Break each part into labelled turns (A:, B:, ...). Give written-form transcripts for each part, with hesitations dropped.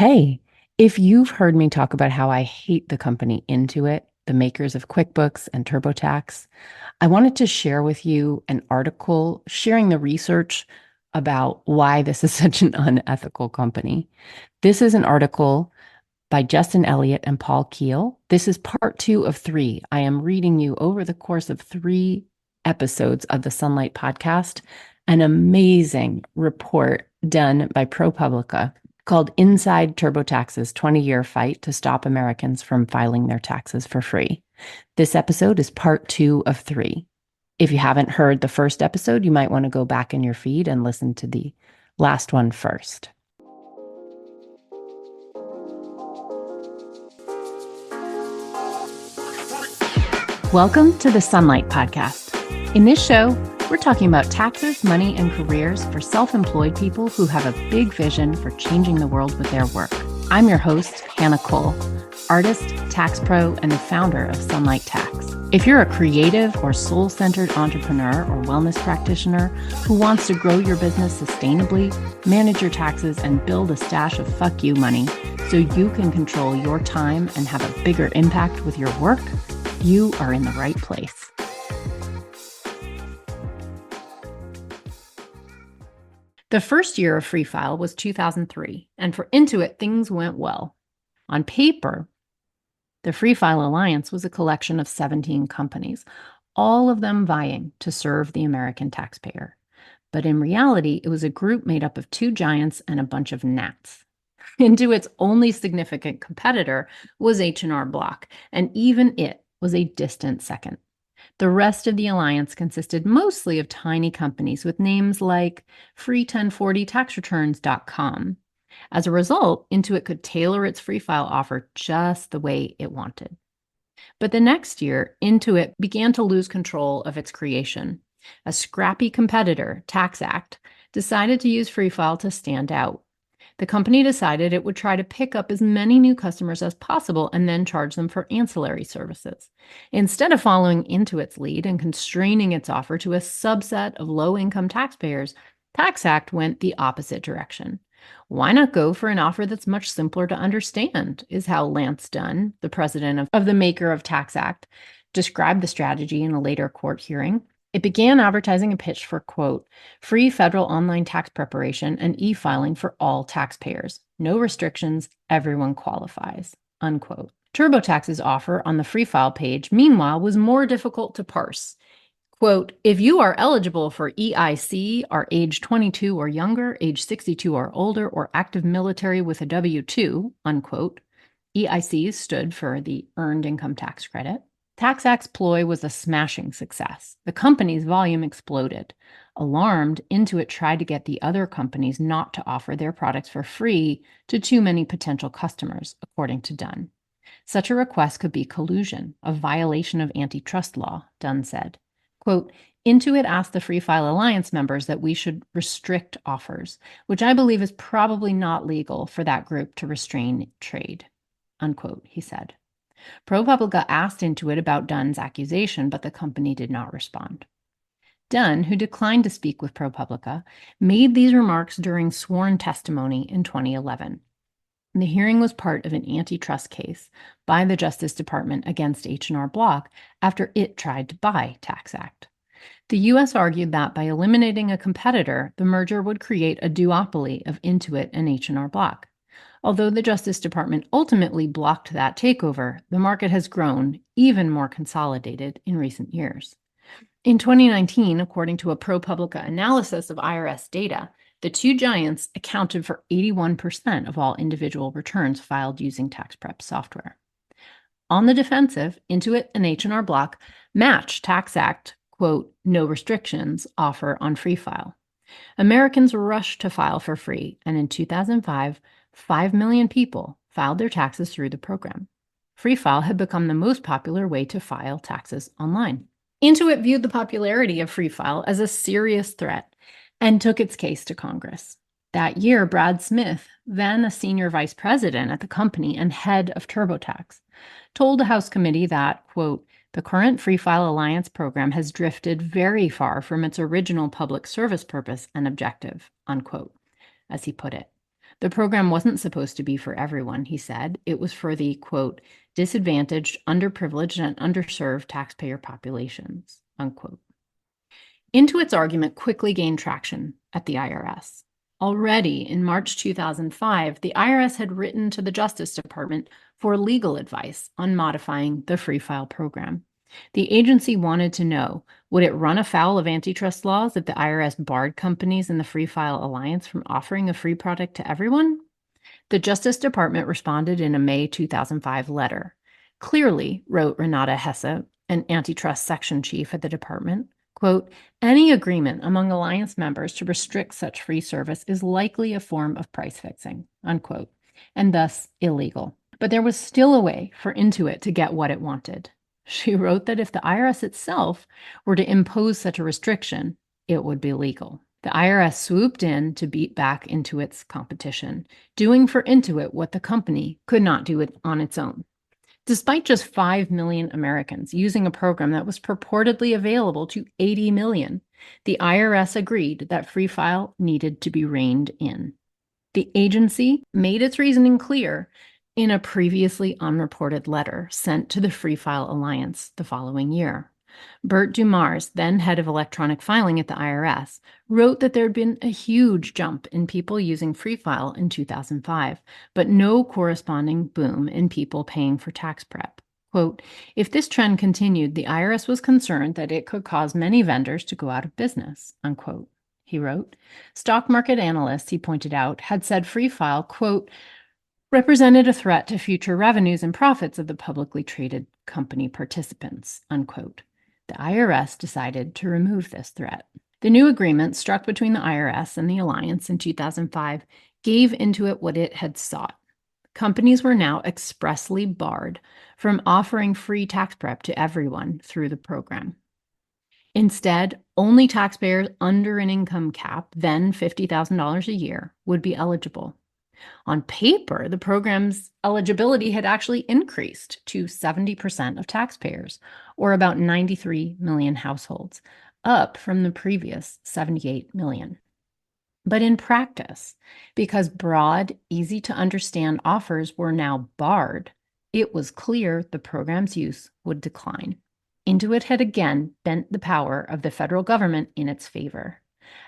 A: Hey, if you've heard me talk about how I hate the company Intuit, the makers of QuickBooks and TurboTax, I wanted to share with you an article sharing the research about why this is such an unethical company. This is an article by Justin Elliott and Paul Keel. This is part 2 of 3. I am reading you over the course of 3 episodes of the Sunlight podcast, an amazing report done by ProPublica called Inside TurboTax's 20-Year Fight to Stop Americans from Filing Their Taxes for Free. This episode is part 2 of 3. If you haven't heard the first episode, you might want to go back in your feed and listen to the last one first. Welcome to the Sunlight Podcast. In this show, we're talking about taxes, money, and careers for self-employed people who have a big vision for changing the world with their work. I'm your host, Hannah Cole, artist, tax pro, and the founder of Sunlight Tax. If you're a creative or soul-centered entrepreneur or wellness practitioner who wants to grow your business sustainably, manage your taxes, and build a stash of fuck you money so you can control your time and have a bigger impact with your work, you are in the right place. The first year of Free File was 2003, and for Intuit, things went well. On paper, the Free File Alliance was a collection of 17 companies, all of them vying to serve the American taxpayer. But in reality, it was a group made up of 2 giants and a bunch of gnats. Intuit's only significant competitor was H&R Block, and even it was a distant second. The rest of the alliance consisted mostly of tiny companies with names like free1040taxreturns.com. As a result, Intuit could tailor its free file offer just the way it wanted. But the next year, Intuit began to lose control of its creation. A scrappy competitor, TaxAct, decided to use Free File to stand out. The company decided it would try to pick up as many new customers as possible and then charge them for ancillary services. Instead of following Intuit's lead and constraining its offer to a subset of low-income taxpayers, TaxAct went the opposite direction. Why not go for an offer that's much simpler to understand, is how Lance Dunn, the president of the maker of TaxAct, described the strategy in a later court hearing. It began advertising a pitch for, quote, free federal online tax preparation and e-filing for all taxpayers. No restrictions, everyone qualifies, unquote. TurboTax's offer on the Free File page, meanwhile, was more difficult to parse. Quote, if you are eligible for EIC, are age 22 or younger, age 62 or older, or active military with a W-2, unquote. EIC stood for the Earned Income Tax Credit. TaxAct's ploy was a smashing success. The company's volume exploded. Alarmed, Intuit tried to get the other companies not to offer their products for free to too many potential customers, according to Dunn. Such a request could be collusion, a violation of antitrust law, Dunn said. Quote, Intuit asked the Free File Alliance members that we should restrict offers, which I believe is probably not legal for that group to restrain trade, unquote, he said. ProPublica asked Intuit about Dunn's accusation, but the company did not respond. Dunn, who declined to speak with ProPublica, made these remarks during sworn testimony in 2011. The hearing was part of an antitrust case by the Justice Department against H&R Block after it tried to buy TaxAct. The U.S. argued that by eliminating a competitor, the merger would create a duopoly of Intuit and H&R Block. Although the Justice Department ultimately blocked that takeover, the market has grown even more consolidated in recent years. In 2019, according to a ProPublica analysis of IRS data, the 2 giants accounted for 81% of all individual returns filed using tax prep software. On the defensive, Intuit and H&R Block match TaxAct, quote, no restrictions offer on Free File. Americans rushed to file for free, and in 2005, 5 million people filed their taxes through the program. Free File had become the most popular way to file taxes online. Intuit viewed the popularity of Free File as a serious threat and took its case to Congress. That year, Brad Smith, then a senior vice president at the company and head of TurboTax, told a House committee that, quote, the current Free File Alliance program has drifted very far from its original public service purpose and objective, unquote, as he put it. The program wasn't supposed to be for everyone, he said. It was for the, quote, disadvantaged, underprivileged, and underserved taxpayer populations, unquote. Intuit's argument quickly gained traction at the IRS. Already in March 2005, the IRS had written to the Justice Department for legal advice on modifying the Free File program. The agency wanted to know, would it run afoul of antitrust laws if the IRS barred companies in the Free File Alliance from offering a free product to everyone? The Justice Department responded in a May 2005 letter. Clearly, wrote Renata Hesse, an antitrust section chief at the department, quote, any agreement among alliance members to restrict such free service is likely a form of price fixing, unquote, and thus illegal. But there was still a way for Intuit to get what it wanted. She wrote that if the IRS itself were to impose such a restriction, it would be legal. The IRS swooped in to beat back Intuit's competition, doing for Intuit what the company could not do on its own. Despite just 5 million Americans using a program that was purportedly available to 80 million, the IRS agreed that Free File needed to be reined in. The agency made its reasoning clear in a previously unreported letter sent to the Free File Alliance the following year. Bert Dumars, then head of electronic filing at the IRS, wrote that there had been a huge jump in people using Free File in 2005, but no corresponding boom in people paying for tax prep. Quote, if this trend continued, the IRS was concerned that it could cause many vendors to go out of business, unquote. He wrote, stock market analysts, he pointed out, had said Free File, quote, represented a threat to future revenues and profits of the publicly traded company participants, unquote. The IRS decided to remove this threat. The new agreement struck between the IRS and the Alliance in 2005 gave Intuit what it had sought. Companies were now expressly barred from offering free tax prep to everyone through the program. Instead, only taxpayers under an income cap, then $50,000 a year, would be eligible. On paper, the program's eligibility had actually increased to 70% of taxpayers, or about 93 million households, up from the previous 78 million. But in practice, because broad, easy-to-understand offers were now barred, it was clear the program's use would decline. Intuit had again bent the power of the federal government in its favor.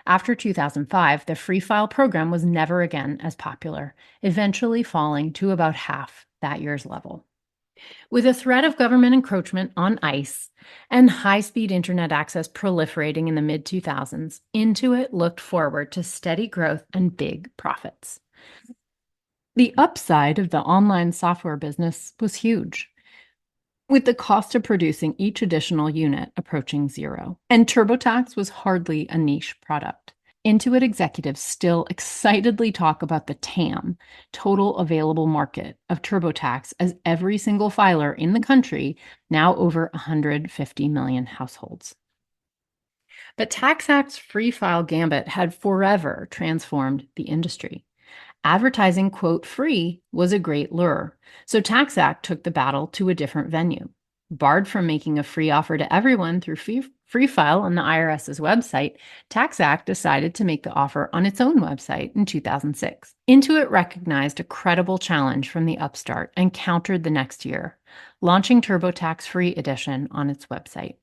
A: After 2005, the Free File program was never again as popular, eventually falling to about half that year's level. With a threat of government encroachment on ICE and high-speed internet access proliferating in the mid-2000s, Intuit looked forward to steady growth and big profits. The upside of the online software business was huge, with the cost of producing each additional unit approaching zero. And TurboTax was hardly a niche product. Intuit executives still excitedly talk about the TAM, total available market, of TurboTax as every single filer in the country, now over 150 million households. But TaxAct's Free File gambit had forever transformed the industry. Advertising, quote, free was a great lure, so TaxAct took the battle to a different venue. Barred from making a free offer to everyone through Free File on the IRS's website, TaxAct decided to make the offer on its own website in 2006. Intuit recognized a credible challenge from the upstart and countered the next year, launching TurboTax Free Edition on its website.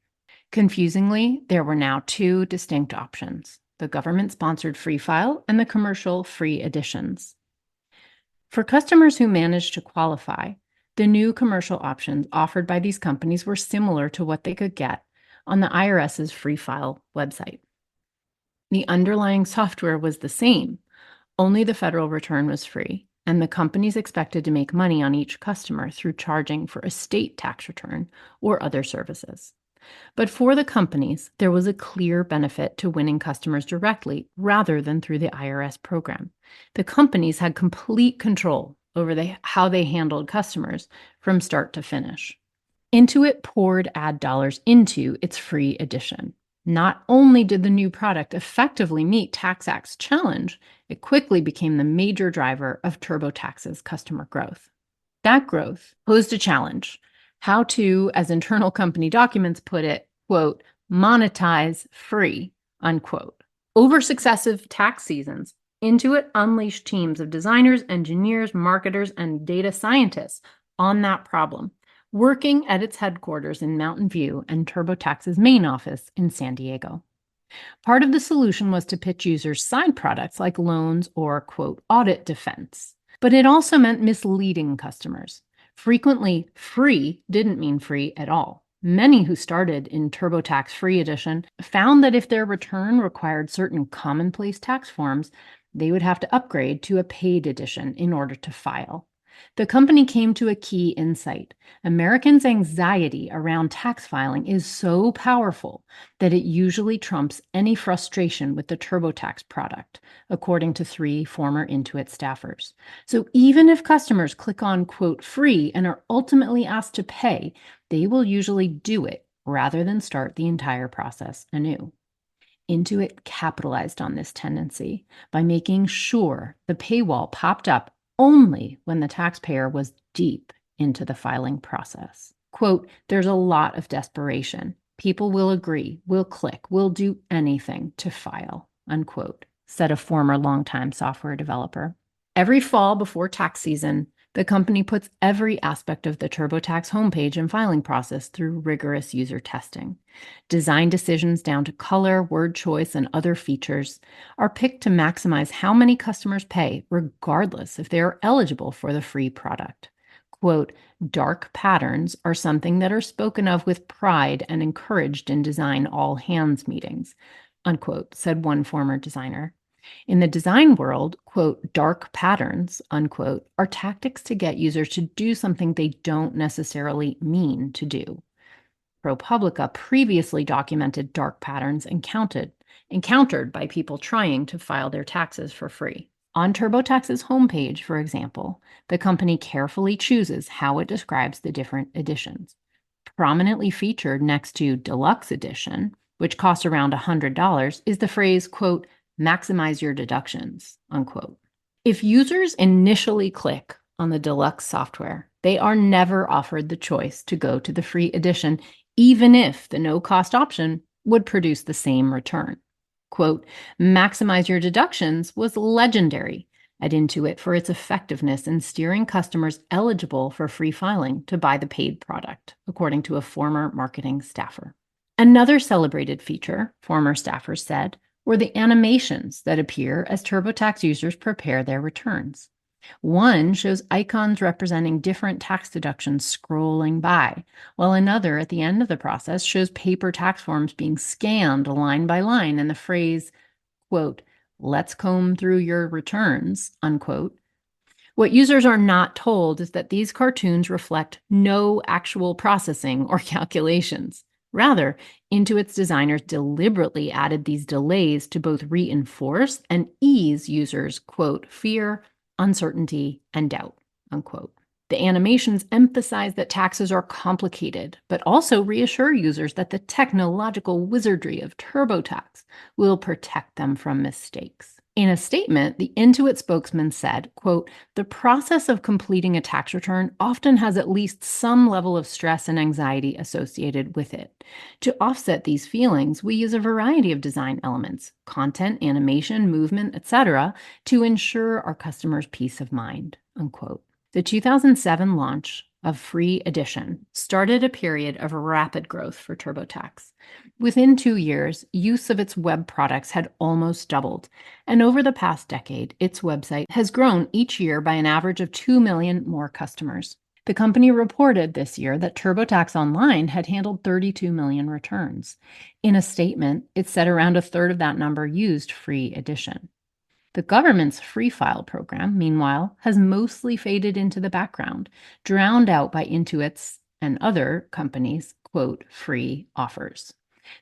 A: Confusingly, there were now two distinct options: the government-sponsored Free File and the commercial Free Editions. For customers who managed to qualify, the new commercial options offered by these companies were similar to what they could get on the IRS's Free File website. The underlying software was the same, only the federal return was free, and the companies expected to make money on each customer through charging for a state tax return or other services. But for the companies, there was a clear benefit to winning customers directly rather than through the IRS program. The companies had complete control over how they handled customers from start to finish. Intuit poured ad dollars into its Free Edition. Not only did the new product effectively meet TaxAct's challenge, it quickly became the major driver of TurboTax's customer growth. That growth posed a challenge: how to, as internal company documents put it, quote, monetize free, unquote. Over successive tax seasons, Intuit unleashed teams of designers, engineers, marketers, and data scientists on that problem, working at its headquarters in Mountain View and TurboTax's main office in San Diego. Part of the solution was to pitch users side products like loans or, quote, audit defense. But it also meant misleading customers. Frequently, free didn't mean free at all. Many who started in TurboTax Free Edition found that if their return required certain commonplace tax forms, they would have to upgrade to a paid edition in order to file. The company came to a key insight. Americans' anxiety around tax filing is so powerful that it usually trumps any frustration with the TurboTax product, according to 3 former Intuit staffers. So even if customers click on, quote, free and are ultimately asked to pay, they will usually do it rather than start the entire process anew. Intuit capitalized on this tendency by making sure the paywall popped up only when the taxpayer was deep into the filing process. Quote, there's a lot of desperation. People will agree, will click, will do anything to file, unquote, said a former longtime software developer. Every fall before tax season, the company puts every aspect of the TurboTax homepage and filing process through rigorous user testing. Design decisions down to color, word choice, and other features are picked to maximize how many customers pay, regardless if they are eligible for the free product. Quote, dark patterns are something that are spoken of with pride and encouraged in design all-hands meetings, unquote, said one former designer. In the design world, quote, dark patterns, unquote, are tactics to get users to do something they don't necessarily mean to do. ProPublica previously documented dark patterns encountered by people trying to file their taxes for free. On TurboTax's homepage, for example, the company carefully chooses how it describes the different editions. Prominently featured next to Deluxe Edition, which costs around $100, is the phrase, quote, maximize your deductions, unquote. If users initially click on the deluxe software, they are never offered the choice to go to the free edition, even if the no-cost option would produce the same return. Quote, maximize your deductions was legendary at Intuit for its effectiveness in steering customers eligible for free filing to buy the paid product, according to a former marketing staffer. Another celebrated feature, former staffers said, were the animations that appear as TurboTax users prepare their returns. One shows icons representing different tax deductions scrolling by, while another at the end of the process shows paper tax forms being scanned line by line and the phrase, quote, let's comb through your returns, unquote. What users are not told is that these cartoons reflect no actual processing or calculations. Rather, Intuit's designers deliberately added these delays to both reinforce and ease users' quote, fear, uncertainty, and doubt, unquote. The animations emphasize that taxes are complicated, but also reassure users that the technological wizardry of TurboTax will protect them from mistakes. In a statement, the Intuit spokesman said, quote, the process of completing a tax return often has at least some level of stress and anxiety associated with it. To offset these feelings, we use a variety of design elements, content, animation, movement, etc., to ensure our customers' peace of mind, unquote. The 2007 launch of Free Edition started a period of rapid growth for TurboTax. Within 2 years, use of its web products had almost doubled, and over the past decade, its website has grown each year by an average of 2 million more customers. The company reported this year that TurboTax Online had handled 32 million returns. In a statement, it said around a third of that number used Free Edition. The government's Free File program, meanwhile, has mostly faded into the background, drowned out by Intuit's and other companies' quote, free offers.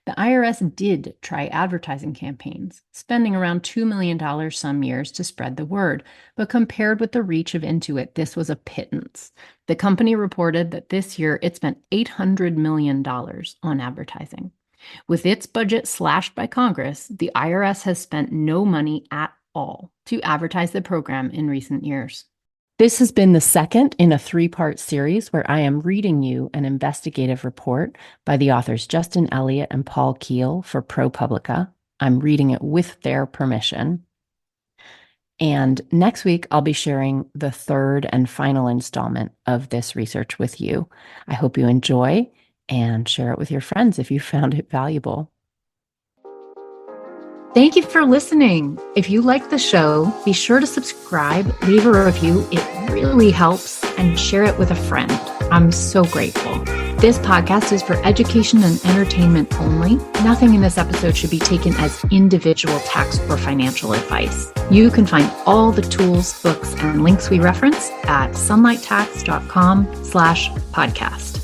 A: The IRS did try advertising campaigns, spending around $2 million some years to spread the word, but compared with the reach of Intuit, this was a pittance. The company reported that this year it spent $800 million on advertising. With its budget slashed by Congress, the IRS has spent no money at all to advertise the program in recent years. This has been the second in a 3-part series where I am reading you an investigative report by the authors Justin Elliott and Paul Keel for ProPublica. I'm reading it with their permission. And next week, I'll be sharing the third and final installment of this research with you. I hope you enjoy and share it with your friends if you found it valuable. Thank you for listening. If you like the show, be sure to subscribe, leave a review. It really helps, and share it with a friend. I'm so grateful. This podcast is for education and entertainment only. Nothing in this episode should be taken as individual tax or financial advice. You can find all the tools, books, and links we reference at sunlighttax.com/podcast.